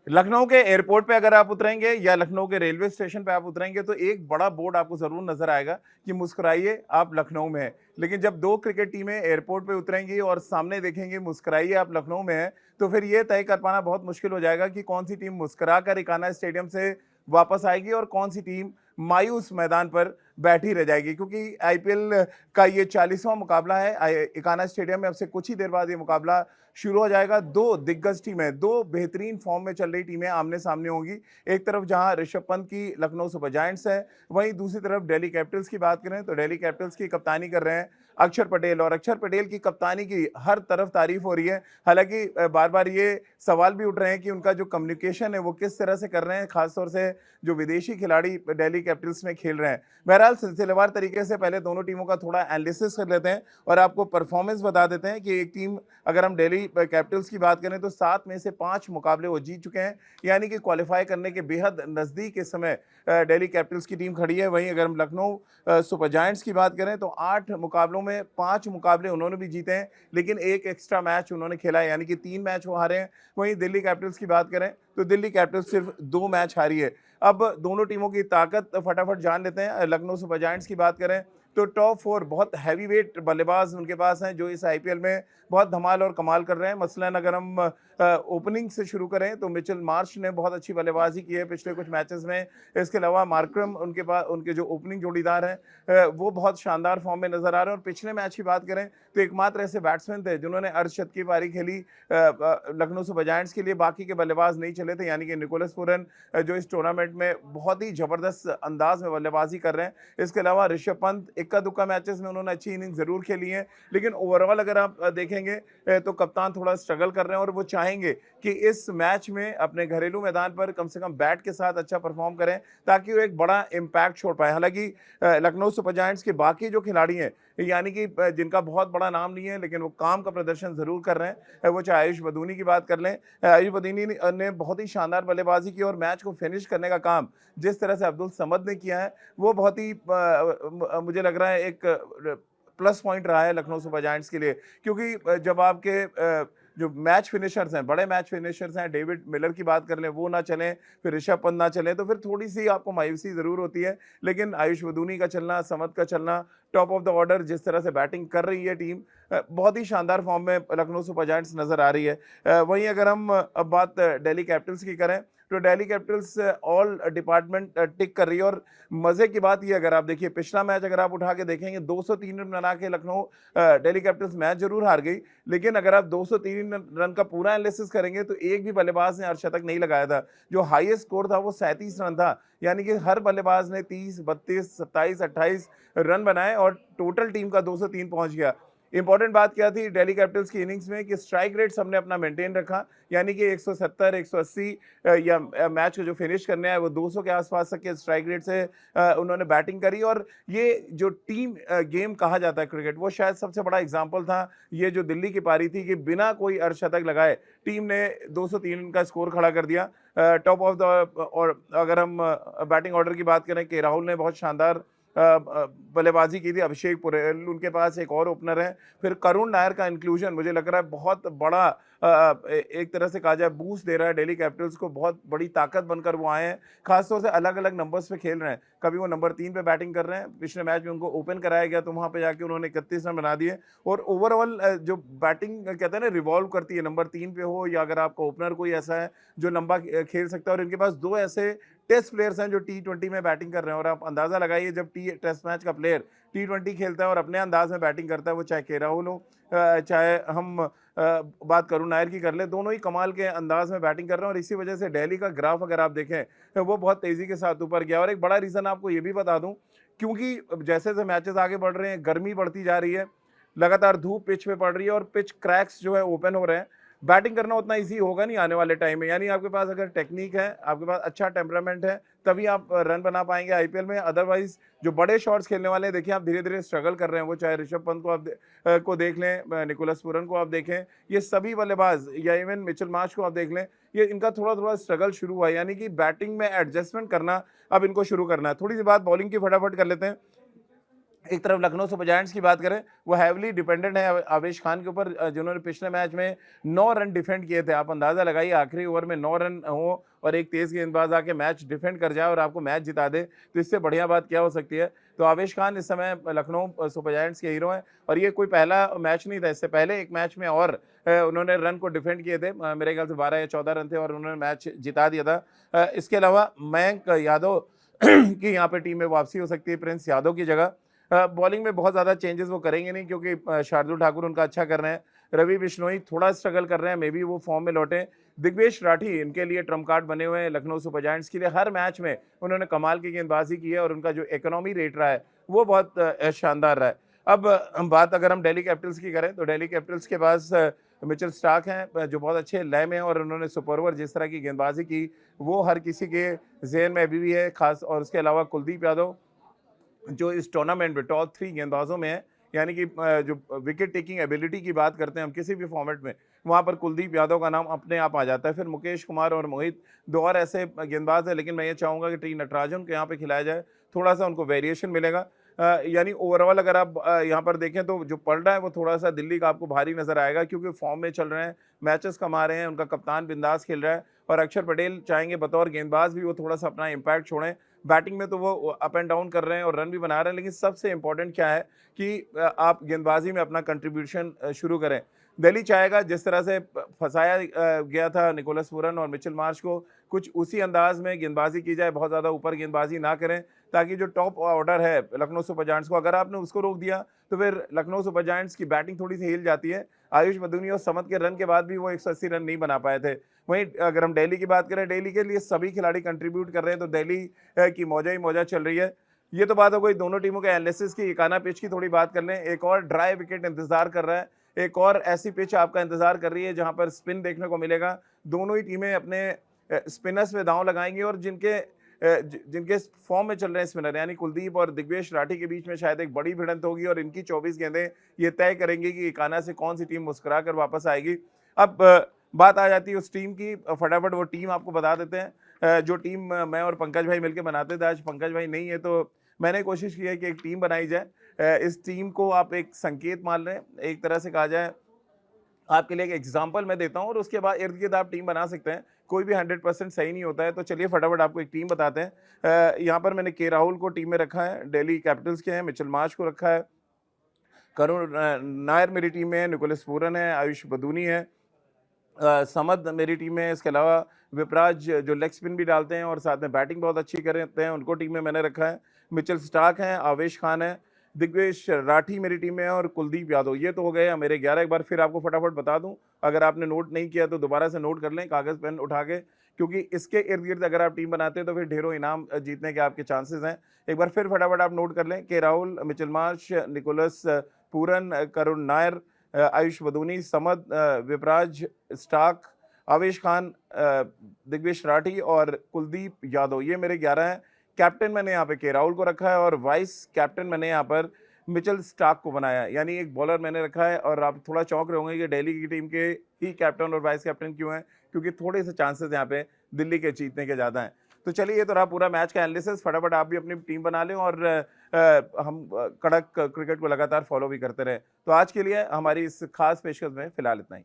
लखनऊ के एयरपोर्ट पे अगर आप उतरेंगे या लखनऊ के रेलवे स्टेशन पे आप उतरेंगे तो एक बड़ा बोर्ड आपको ज़रूर नज़र आएगा कि मुस्कुराइए आप लखनऊ में हैं। लेकिन जब 2 क्रिकेट टीमें एयरपोर्ट पे उतरेंगी और सामने देखेंगी मुस्कुराइए आप लखनऊ में हैं, तो फिर ये तय कर पाना बहुत मुश्किल हो जाएगा कि कौन-सी टीम मुस्कुरा कर इकाना स्टेडियम से वापस आएगी और कौन-सी टीम मायूस मैदान पर बैठी रह जाएगी। क्योंकि आईपीएल का ये 40वां मुकाबला है। इकाना स्टेडियम में अब से कुछ ही देर बाद ये मुकाबला शुरू हो जाएगा। 2 दिग्गज टीमें, 2 बेहतरीन फ़ॉर्म में चल रही टीमें आमने-सामने होंगी। एक तरफ जहां ऋषभ पंत की लखनऊ सुपर जायंट्स है, वहीं दूसरी तरफ दिल्ली कैपिटल्स की बात करें तो दिल्ली कैपिटल्स की कप्तानी कर रहे हैं अक्षर पटेल और अक्षर पटेल की कप्तानी की हर तरफ तारीफ़ हो रही है। हालाँकि बार-बार ये सवाल भी उठ रहे हैं कि उनका जो कम्युनिकेशन है वो किस तरह से कर रहे हैं, ख़ास तौर से जो विदेशी खिलाड़ी दिल्ली कैपिटल्स में खेल रहे हैं। बहरहाल सिलसिलेवार तरीके से पहले दोनों टीमों का थोड़ा एनालिसिस कर लेते हैं और आपको परफ़ॉर्मेंस बता देते हैं कि एक टीम अगर हम दिल्ली कैपिटल्स की बात करें तो 7 में से 5 मुकाबले वो जीत चुके हैं, यानी कि क्वालीफाई करने के बेहद नज़दीक इस समय दिल्ली कैपिटल्स की टीम खड़ी है। वहीं अगर हम लखनऊ सुपर जायंट्स की बात करें तो 8 मुकाबलों में 5 मुकाबले उन्होंने भी जीते हैं, लेकिन 1 एक्स्ट्रा मैच उन्होंने खेला है, यानी कि 3 मैच वो हारे हैं। वहीं दिल्ली कैपिटल्स की बात करें तो दिल्ली कैपिटल्स सिर्फ 2 मैच हारी है। अब दोनों टीमों की ताकत फटाफट जान लेते हैं। लखनऊ सुपर जायंट्स की बात करें तो टॉप 4 बहुत हैवीवेट बल्लेबाज उनके पास हैं जो इस आईपीएल में बहुत धमाल और कमाल कर रहे हैं। मसलन अगर हम ओपनिंग से शुरू करें तो मिचेल मार्श ने बहुत अच्छी बल्लेबाजी की है पिछले कुछ मैचेस में। इसके अलावा मार्करम उनके पास उनके जो ओपनिंग जोड़ीदार हैं वो बहुत शानदार फॉर्म में नज़र आ रहे हैं। और पिछले मैच की बात करें तो एकमात्र ऐसे बैट्समैन थे जिन्होंने अर्धशतक की पारी खेली लखनऊ सुपर जायंट्स के लिए, बाकी के बल्लेबाज नहीं चले थे, यानी कि निकोलस पूरन जो इस टूर्नामेंट में बहुत ही ज़बरदस्त अंदाज में बल्लेबाजी कर रहे हैं। इसके अलावा ऋषभ पंत इक्का-दुक्का मैचेस में उन्होंने अच्छी इनिंग ज़रूर खेली है, लेकिन ओवरऑल अगर आप देखेंगे तो कप्तान थोड़ा स्ट्रगल कर रहे हैं और वो चाहेंगे कि इस मैच में अपने घरेलू मैदान पर कम से कम बैट के साथ अच्छा परफॉर्म करें ताकि वो एक बड़ा इम्पैक्ट छोड़ पाएँ। हालाँकि लखनऊ सुपर जायंट्स के बाकी जो खिलाड़ी हैं, यानी कि जिनका बहुत बड़ा नाम नहीं है लेकिन वो काम का प्रदर्शन ज़रूर कर रहे हैं, वो चाहे आयुष बदूनी की बात कर लें। आयुष बदूनी ने बहुत ही शानदार बल्लेबाजी की और मैच को फिनिश करने का काम जिस तरह से अब्दुल समद ने किया है, वो बहुत ही मुझे लग रहा है एक प्लस पॉइंट रहा है लखनऊ सुपर जायंट्स के लिए। क्योंकि जब आपके जो मैच फिनिशर्स हैं, बड़े मैच फिनिशर्स हैं, डेविड मिलर की बात कर लें, वो ना चलें, फिर ऋषभ पंत ना चलें, तो फिर थोड़ी-सी आपको मायूसी ज़रूर होती है। लेकिन आयुष बदूनी का चलना, समद का चलना, टॉप ऑफ द ऑर्डर जिस तरह से बैटिंग कर रही है टीम, बहुत ही शानदार फॉर्म में लखनऊ सुपर जायंट्स नज़र आ रही है। वहीं अगर हम अब बात दिल्ली कैपिटल्स की करें, तो दिल्ली कैपिटल्स ऑल डिपार्टमेंट टिक कर रही है। और मज़े की बात ये अगर आप देखिए पिछला मैच अगर आप उठा के देखेंगे 203 रन बना के लखनऊ दिल्ली कैपिटल्स मैच ज़रूर हार गई, लेकिन अगर आप 203 रन का पूरा एनालिसिस करेंगे तो एक भी बल्लेबाज ने अर्धशतक नहीं लगाया था। जो हाईएस्ट स्कोर था वो 37 रन था, यानी कि हर बल्लेबाज ने 30, 32, 27, 28 रन बनाए और टोटल टीम का 203 पहुंच गया। इंपॉर्टेंट बात क्या थी दिल्ली कैपिटल्स की इनिंग्स में कि स्ट्राइक रेट सबने अपना मेंटेन रखा, यानी कि 170, 180 या मैच को जो फिनिश करने आए वो 200 के आसपास तक के स्ट्राइक रेट से उन्होंने बैटिंग करी। और ये जो टीम गेम कहा जाता है क्रिकेट, वो शायद सबसे बड़ा एग्जांपल था ये जो दिल्ली की पारी थी कि बिना कोई अर्धशतक लगाए टीम ने 203 का स्कोर खड़ा कर दिया। टॉप ऑफ द और अगर हम बैटिंग ऑर्डर की बात करें कि राहुल ने बहुत शानदार बल्लेबाजी की थी, अभिषेक पुरेल उनके पास एक और ओपनर है, फिर करुण नायर का इंक्लूजन मुझे लग रहा है बहुत बड़ा एक तरह से कहा जाए बूस्ट दे रहा है दिल्ली कैपिटल्स को, बहुत बड़ी ताकत बनकर वो आए हैं। खासतौर से अलग-अलग नंबर्स पे खेल रहे हैं, कभी वो नंबर 3 पे बैटिंग कर रहे हैं, पिछले मैच में उनको ओपन कराया गया तो वहाँ पे जाके उन्होंने 31 रन बना दिए। और ओवरऑल जो बैटिंग कहते हैं ना रिवॉल्व करती है, नंबर 3 पे हो या अगर आपका ओपनर कोई ऐसा है जो लंबा खेल सकता है। और इनके पास 2 ऐसे टेस्ट प्लेयर्स हैं जो टी20 में बैटिंग कर रहे हैं। और आप अंदाज़ा लगाइए जब टेस्ट मैच का प्लेयर टी20 खेलता है और अपने अंदाज में बैटिंग करता है, वो चाहे के राहुल हो चाहे हम बात करुण नायर की कर ले, दोनों ही कमाल के अंदाज में बैटिंग कर रहे हैं। और इसी वजह से दिल्ली का ग्राफ अगर आप देखें तो वो बहुत तेज़ी के साथ ऊपर गया। और एक बड़ा रीज़न आपको ये भी बता दूं, क्योंकि जैसे जैसे मैचेस आगे बढ़ रहे हैं, गर्मी बढ़ती जा रही है, लगातार धूप पिच पे पड़ रही है और पिच क्रैक्स जो है ओपन हो रहे हैं, बैटिंग करना उतना ईज़ी होगा नहीं आने वाले टाइम में। यानी आपके पास अगर टेक्निक है, आपके पास अच्छा टेम्परामेंट है, तभी आप रन बना पाएँगे आईपीएल में। अदरवाइज़ जो बड़े शॉट्स खेलने वाले हैं, देखिए आप धीरे-धीरे स्ट्रगल कर रहे हैं। वो चाहे ऋषभ पंत को आप को देख लें, निकोलस पूरन को आप देखें, ये सभी बल्लेबाज या इवन मिचेल मार्श को आप देख लें, ये इनका थोड़ा-थोड़ा स्ट्रगल शुरू हुआ है। यानी कि बैटिंग में एडजस्टमेंट करना अब इनको शुरू करना है। थोड़ी-सी बात बॉलिंग की फटाफट कर लेते हैं। एक तरफ लखनऊ सुपर जायंट्स की बात करें, वो हैवीली डिपेंडेंट है आवेश खान के ऊपर, जिन्होंने पिछले मैच में 9 रन डिफेंड किए थे। आप अंदाज़ा लगाइए, आखिरी ओवर में 9 रन हो और एक तेज़ गेंदबाज आके मैच डिफेंड कर जाए और आपको मैच जिता दे, तो इससे बढ़िया बात क्या हो सकती है। तो आवेश खान इस समय लखनऊ सुपर जायंट्स के हीरो हैं और ये कोई पहला मैच नहीं था, इससे पहले एक मैच में और उन्होंने रन को डिफेंड किए थे। मेरे ख्याल से 12 या 14 रन थे और उन्होंने मैच जिता दिया था। इसके अलावा मयंक यादव की यहाँ पे टीम में वापसी हो सकती है प्रिंस यादव की जगह। बॉलिंग में बहुत ज़्यादा चेंजेस वो करेंगे नहीं, क्योंकि शार्दुल ठाकुर उनका अच्छा कर रहे हैं। रवि बिश्नोई थोड़ा स्ट्रगल कर रहे हैं, मे बी वो फॉर्म में लौटें। दिग्वेश राठी इनके लिए ट्रम्प कार्ड बने हुए हैं लखनऊ सुपर जायंट्स के लिए। हर मैच में उन्होंने कमाल की गेंदबाजी की है और उनका जो इकोनॉमी रेट रहा है वो बहुत शानदार रहा है। अब हम बात अगर हम दिल्ली कैपिटल्स की करें, तो दिल्ली कैपिटल्स के पास मिचेल स्टार्क हैं, जो बहुत अच्छे लय में हैं और उन्होंने सुपर ओवर जिस तरह की गेंदबाजी की वो हर किसी के ज़हन में अभी भी है खास। और उसके अलावा कुलदीप यादव, जो इस टूर्नामेंट में टॉप 3 गेंदबाजों में है, यानी कि जो विकेट टेकिंग एबिलिटी की बात करते हैं हम किसी भी फॉर्मेट में, वहाँ पर कुलदीप यादव का नाम अपने आप आ जाता है। फिर मुकेश कुमार और मोहित, 2 और ऐसे गेंदबाज हैं, लेकिन मैं ये चाहूँगा कि टी नटराजन को यहाँ पे खिलाया जाए, थोड़ा-सा उनको वेरिएशन मिलेगा। यानी ओवरऑल अगर आप यहाँ पर देखें तो जो पलड़ा है वो थोड़ा-सा दिल्ली का आपको भारी नज़र आएगा, क्योंकि फॉर्म में चल रहे हैं, मैचेस कमा रहे हैं, उनका कप्तान बिंदास खेल रहा है और अक्षर पटेल चाहेंगे बतौर गेंदबाज भी वो थोड़ा-सा अपना इम्पैक्ट छोड़ें। बैटिंग में तो वो अप एंड डाउन कर रहे हैं और रन भी बना रहे हैं, लेकिन सबसे इम्पोर्टेंट क्या है कि आप गेंदबाजी में अपना कंट्रीब्यूशन शुरू करें। दिल्ली चाहेगा जिस तरह से फँसाया गया था निकोलस पूरन और मिचेल मार्श को, कुछ उसी अंदाज में गेंदबाजी की जाए, बहुत ज़्यादा ऊपर गेंदबाजी ना करें, ताकि जो टॉप ऑर्डर है लखनऊ सुपर जायंट्स को, अगर आपने उसको रोक दिया तो फिर लखनऊ सुपर जायंट्स की बैटिंग थोड़ी सी हिल जाती है। आयुष मदूनी और समद के रन के बाद भी वो 180 रन नहीं बना पाए थे। वहीं अगर हम दिल्ली की बात करें, दिल्ली के लिए सभी खिलाड़ी कंट्रीब्यूट कर रहे हैं, तो दिल्ली की मौजा ही मौजा चल रही है। ये तो बात हो गई दोनों टीमों के एनालिसिस की। इकाना पिच की थोड़ी बात कर लें। एक और ड्राई विकेट इंतजार कर रहा है, एक और ऐसी पिच आपका इंतजार कर रही है जहां पर स्पिन देखने को मिलेगा। दोनों ही टीमें अपने स्पिनर्स में दांव लगाएंगी और जिनके फॉर्म में चल रहे हैं स्पिनर, यानी कुलदीप और दिग्वेश राठी के बीच में शायद एक बड़ी भिड़ंत होगी और इनकी 24 गेंदें ये तय करेंगी कि इकाना से कौन सी टीम मुस्कुरा कर वापस आएगी। अब बात आ जाती है उस टीम की, फटाफट वो टीम आपको बता देते हैं। जो टीम मैं और पंकज भाई मिलकर बनाते थे, आज पंकज भाई नहीं है तो मैंने कोशिश की है कि एक टीम बनाई जाए। इस टीम को आप एक संकेत मान लें, एक तरह से कहा जाए, आपके लिए एक एग्जाम्पल मैं देता हूँ और उसके बाद इर्द गिर्द आप टीम बना सकते हैं। कोई भी 100% सही नहीं होता है, तो चलिए फटाफट आपको एक टीम बताते हैं। यहाँ पर मैंने के राहुल को टीम में रखा है, दिल्ली कैपिटल्स के हैं। मिचेल मार्श को रखा है। करुण नायर मेरी टीम में है। निकोलस पूरन है। आयुष बदूनी है। समद मेरी टीम में है। इसके अलावा विपराज जो लेग स्पिन भी डालते हैं और साथ में बैटिंग बहुत अच्छी करते हैं, उनको टीम में मैंने रखा है। मिचेल स्टार्क हैं। आवेश खान है। दिग्वेश राठी मेरी टीम में है और कुलदीप यादव। ये तो हो गए मेरे 11। एक बार फिर आपको फटाफट बता दूं, अगर आपने नोट नहीं किया तो दोबारा से नोट कर लें कागज़ पेन उठा के, क्योंकि इसके इर्द गिर्द अगर आप टीम बनाते हैं तो फिर ढेरों इनाम जीतने के आपके चांसेस हैं। एक बार फिर फटाफट आप नोट कर लें के Rahul, Mitchell Marsh, Nicholas Pooran, Karun Nair, Ayush Badoni, Samad, Vipraj, Starc, Avesh Khan, Digvesh Rathi और कुलदीप यादव। ये मेरे 11 हैं। कैप्टन मैंने यहाँ पे के राहुल को रखा है और वाइस कैप्टन मैंने यहाँ पर मिचेल स्टार्क को बनाया है। यानी एक बॉलर मैंने रखा है और आप थोड़ा चौंक रहे होंगे कि दिल्ली की टीम के ही कैप्टन और वाइस कैप्टन क्यों हैं, क्योंकि थोड़े से चांसेस यहाँ पे दिल्ली के जीतने के ज़्यादा हैं। तो चलिए, ये तो रहा पूरा मैच का एनालिसिस। फटाफट आप भी अपनी टीम बना लें और हम कड़क क्रिकेट को लगातार फॉलो भी करते रहें। तो आज के लिए हमारी इस खास पेशकश में फिलहाल इतना ही।